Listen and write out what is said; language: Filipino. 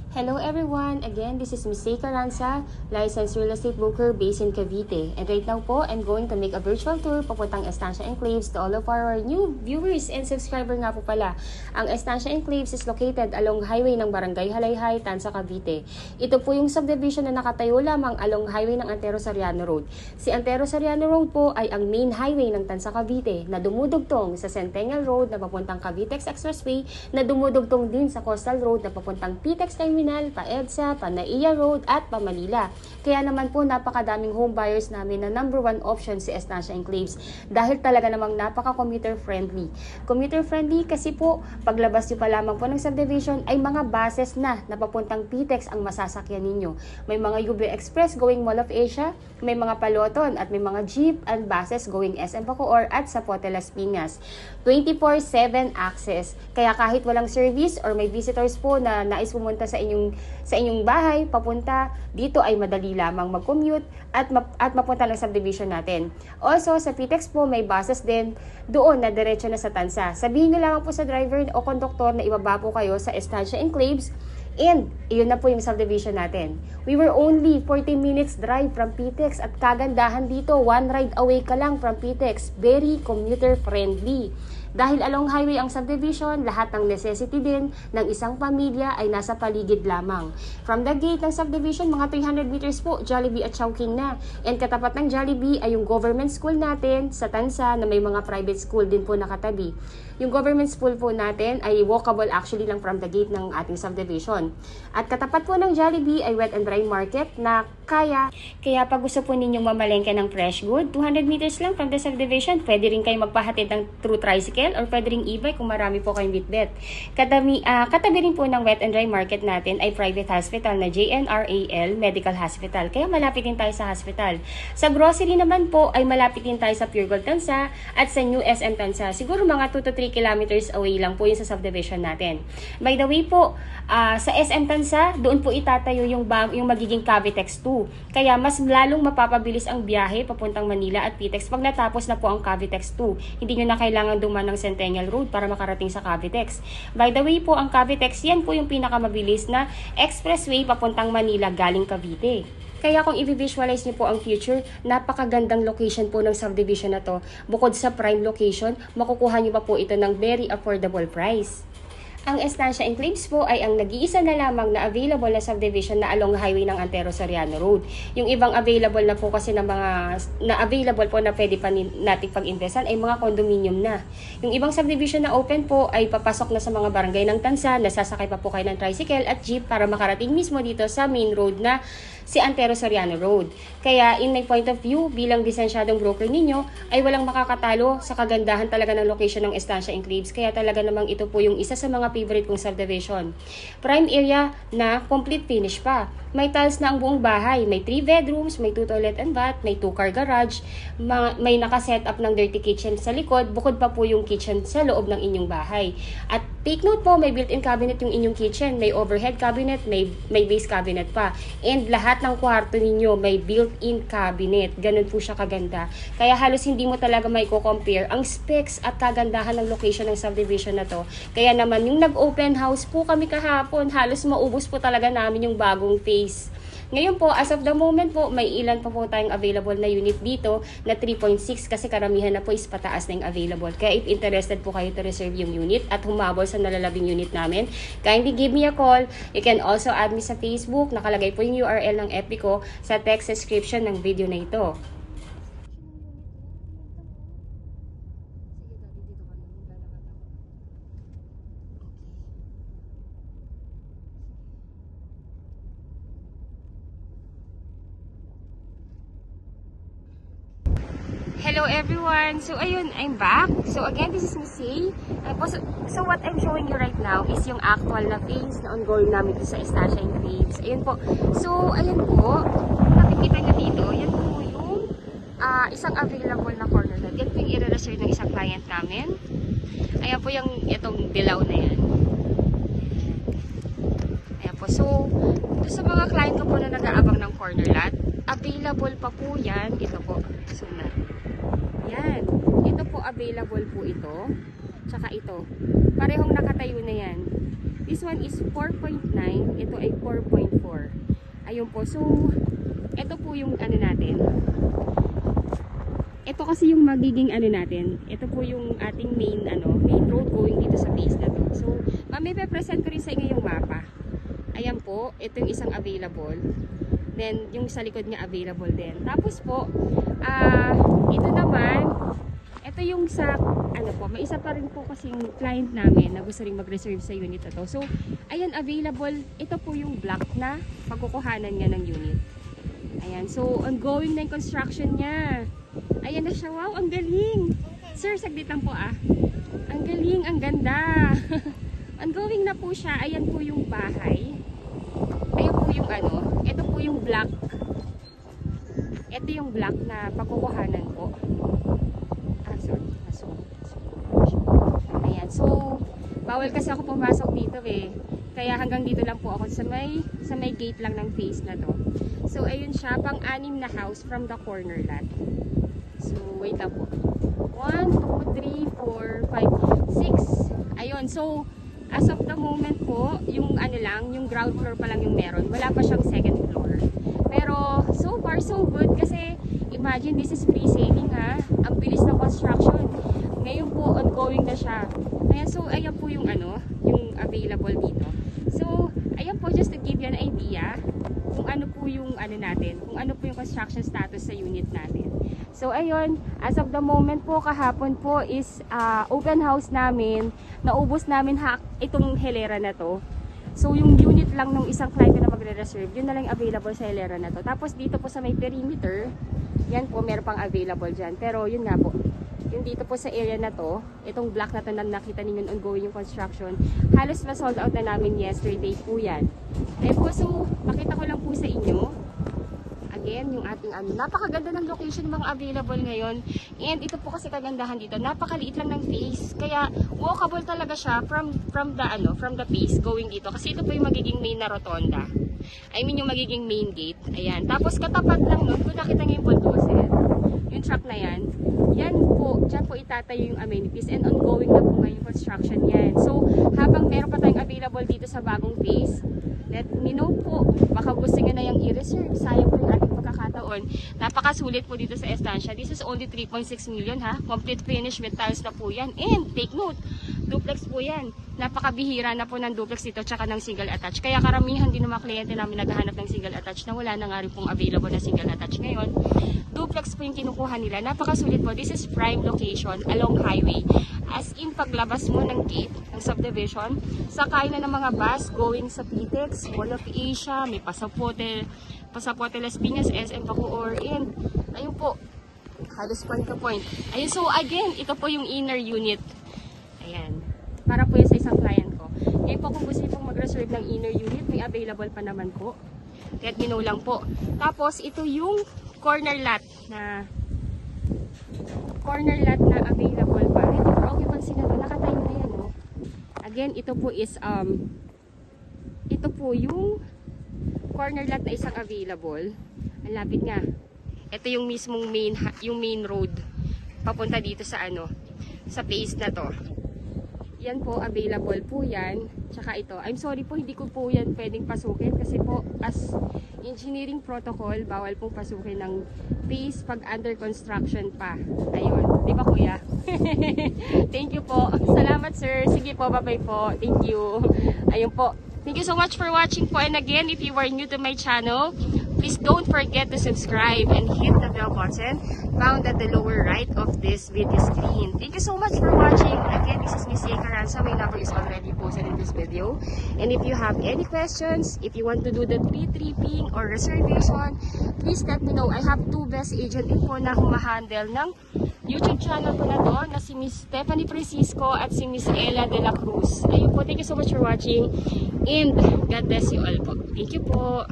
Hello everyone! Again, this is Miss Sei Caranza, licensed real estate broker based in Cavite. And right now po, I'm going to make a virtual tour papuntang Estancia Enclaves to all of our new viewers and subscriber nga po pala. Ang Estancia Enclaves is located along highway ng Barangay Halayhay, Tanza, Cavite. Ito po yung subdivision na nakatayo lamang along highway ng Antero Soriano Road. Si Antero Soriano Road po ay ang main highway ng Tanza, Cavite na dumudugtong sa Centennial Road na papuntang Cavitex Expressway na dumudugtong din sa Coastal Road na papuntang PTEX Terminal, pa-EDSA, pa-NAIA Road at pa-Manila. Kaya naman po napakadaming home buyers namin na number one option si Estancia Enclaves dahil talaga namang napaka-commuter friendly. Commuter friendly kasi po paglabas nyo pa lamang po ng subdivision ay mga buses na papuntang PTEX ang masasakyan ninyo. May mga UB Express going Mall of Asia, may mga Paloton at may mga jeep and buses going SM Bacoor at Zapote Las Piñas. 24/7 access. Kaya kahit walang service or may visitors po na nais pumunta sa inyong bahay, papunta dito ay madali lamang mag-commute at mapunta ng subdivision natin. Also, sa PTEX po may buses din doon na diretso na sa Tanza. Sabihin nyo lamang po sa driver o konduktor na ibaba po kayo sa Estancia Enclaves. And, iyon na po yung subdivision natin. We were only 40 minutes drive from PTEX at kagandahan dito, one ride away ka lang from PTEX. Very commuter friendly. Dahil along highway ang subdivision, lahat ng necessity din ng isang pamilya ay nasa paligid lamang. From the gate ng subdivision, mga 300 meters po, Jollibee at Chowking na. And katapat ng Jollibee ay yung government school natin sa Tanza na may mga private school din po nakatabi. Yung government school po natin ay walkable actually lang from the gate ng ating subdivision. At katapat po ng Jollibee ay wet and dry market na kaya pag gusto po ninyong mamalengke ng fresh good, 200 meters lang from the subdivision, pwede rin kayo magpahatid ng through tricycle or pwede rin e-bike kung marami po kayong bitbit. Katabi rin po ng wet and dry market natin ay private hospital na JNRAL Medical Hospital. Kaya malapit din tayo sa hospital. Sa grocery naman po ay malapit din tayo sa Pure Gold Tanza at sa New SM Tanza. Siguro mga 2 to 3 kilometers away lang po yun sa subdivision natin. By the way po, sa SM Tanza, doon po itatayo yung magiging Cavitex 2. Kaya mas lalong mapapabilis ang biyahe papuntang Manila at PTEX pag natapos na po ang Cavitex 2. Hindi nyo na kailangan duman ng Centennial Road para makarating sa Cavitex. By the way po, ang Cavitex, yan po yung pinakamabilis na expressway papuntang Manila galing Cavite. Kaya kung i-visualize niyo po ang future, napakagandang location po ng subdivision na to. Bukod sa prime location, makukuha niyo pa po ito ng very affordable price. Ang Estancia Enclaves po ay ang nag-iisa na lamang na available na subdivision na along highway ng Antero Soriano Road. Yung ibang available na po kasi na available po na pwede pa natin pag-investan ay mga condominium na. Yung ibang subdivision na open po ay papasok na sa mga barangay ng Tanza, nasasakay pa po kayo ng tricycle at jeep para makarating mismo dito sa main road na si Antero Soriano Road. Kaya in my point of view, bilang lisensyadong broker ninyo, ay walang makakatalo sa kagandahan talaga ng location ng Estancia Enclaves. Kaya talaga namang ito po yung isa sa mga favorite kong subdivision. Prime area na complete finish pa. May tiles na ang buong bahay. May 3 bedrooms, may 2 toilet and bath, may 2 car garage, may nakaset up ng dirty kitchen sa likod, bukod pa po yung kitchen sa loob ng inyong bahay. At take note po, may built-in cabinet yung inyong kitchen, may overhead cabinet, may base cabinet pa. And lahat ng kwarto ninyo may built-in cabinet. Ganun po siya kaganda. Kaya halos hindi mo talaga may compare ang specs at kagandahan ng location ng subdivision na to. Kaya naman yung nag-open house po kami kahapon, halos maubos po talaga namin yung bagong phase. Ngayon po, as of the moment po, may ilan pa po tayong available na unit dito na 3.6 kasi karamihan na po is pataas na yung available. Kaya if interested po kayo to reserve yung unit at humabol sa nalalabing unit namin, kindly give me a call. You can also add me sa Facebook. Nakalagay po yung URL ng FB ko sa text description ng video na ito. Hello everyone! So ayun, I'm back. So again, this is Miss Sei. So what I'm showing you right now is yung actual na phase na ongoing namin dito sa Estancia Enclaves. Ayun po. So ayun po, nakikita nyo dito, yan po yung isang available na corner lot. Yan po yung i-reserve ng isang client namin. Ayan po yung itong dilaw na yan. Ayan po. So, ito sa mga client ko po na nag-aabang ng corner lot, available pa po yan. Ito po. So na. Yan. Ito po available po ito. Tsaka ito. Parehong nakatayo na yan. This one is 4.9. Ito dito ay 4.4. Ayun po. So, ito po yung ano natin. Ito kasi yung magiging ano natin. Ito po yung ating main road going dito sa base na to. So, may present ko rin sa inyo yung mapa. Ayan po, ito yung isang available. Then, yung sa likod niya available din. Tapos po, ito naman, ito yung sa, may isa pa rin po kasing client namin na gusto rin mag-reserve sa unit na to. So, ayan, available. Ito po yung block na pagkukuhanan niya ng unit. Ayan, so, ongoing na yung construction niya. Ayan na siya. Wow, ang galing. Sir, saglit lang po Ang galing, ang ganda. Ongoing na po siya. Ayan po yung bahay. Ayan po yung ito po yung block. Ito yung block na pagkukuhanan po. Sorry. Ayan, so, bawal kasi ako pumasok dito Kaya hanggang dito lang po ako sa may gate lang ng face na to. So, ayun siya, pang-anim na house from the corner lot. So, wait lang po. 1, 2, 3, 4, 5, 6. Ayun, so, as of the moment po, yung yung ground floor pa lang yung meron. Wala pa siyang second floor. Pero, so far, so good. Kasi, imagine, this is pre-selling Ang bilis ng construction. Ngayon po, ongoing na siya. Ayan, so, ayan po yung yung available dito. So, ayan po, just to give you an idea, kung ano po yung natin, kung ano po yung construction status sa unit natin. So, ayun, as of the moment po, kahapon po is open house namin. Naubos namin itong hilera na to. So, yung unit lang ng isang client na magre-reserve, yun na lang available sa hilera na to. Tapos, dito po sa may perimeter, yan po, meron pang available dyan. Pero, yun nga po, yung dito po sa area na to, itong block na to na nakita ninyo ongoing yung construction, halos ma-sold out na namin yesterday po yan. Ayun po, so, pakita ko lang po sa inyo. Again, yung ating napakaganda ng location ng mga available ngayon. And ito po kasi kagandahan dito, napakaliit lang ng face. Kaya walkable talaga siya from the face going dito. Kasi ito po yung magiging main na rotonda. I mean yung magiging main gate. Ayan. Tapos katapat lang nun, kung nakita niyo yung bulldozer, yung truck na yan, yan po, dyan po itatayo yung amenities and ongoing na po ngayon construction yan. So, habang meron pa tayong available dito sa bagong phase, let me know po, baka gusto nyo na yung i-reserve. Sayang po yung ating pagkakataon. Napakasulit po dito sa estancia. This is only 3.6 million Complete finish with tiles na po yan. And take note, duplex po yan. Napakabihira na po ng duplex dito tsaka ng single attach. Kaya karamihan din ng mga kliyente namin naghahanap ng single attach na wala na nga rin pong available na single attach ngayon. Duplex po yung kinukuha nila. Napakasulit po. This is prime location along highway. As in, paglabas mo ng gate, ng subdivision, sakay na ng mga bus going sa PTEX, Mall of Asia, may Pasaporte Las Piñas, SM Bacoor, and ayun po, halos point to point. Ayun, so again, ito po yung inner unit. Ayan. Para po yan sa isang client ko. Ngayon po, kung gusto niyo pong mag-reserve ng inner unit, may available pa naman po. Let me know lang po. Tapos, ito yung corner lot na available pa. Ito for occupancy na ito. Nakatayo na yan, no? Again, ito po is, ito po yung corner lot na isang available. Ang lapit nga. Ito yung mismong main road. Papunta dito sa sa place na to. Yan po, available po yan. Tsaka ito. I'm sorry po, hindi ko po yan pwedeng pasukin kasi po as engineering protocol, bawal pong pasukin ng phase pag under construction pa. Ayun. Di ba kuya? Thank you po. Salamat sir. Sige po, bye-bye po. Thank you. Ayun po. Thank you so much for watching po. And again, if you are new to my channel, please don't forget to subscribe and hit the bell button found at the lower right of this video screen. Thank you so much for watching. Again, this is Miss Yay Carranza. My number is already posted in this video. And if you have any questions, if you want to do the pre-tripping or reservation, please let me know. I have two best agent din po na humahandle ng YouTube channel ko na to, na si Miss Stephanie Francisco at si Miss Ella de la Cruz. Ayun po, thank you so much for watching and God bless you all po. Thank you po.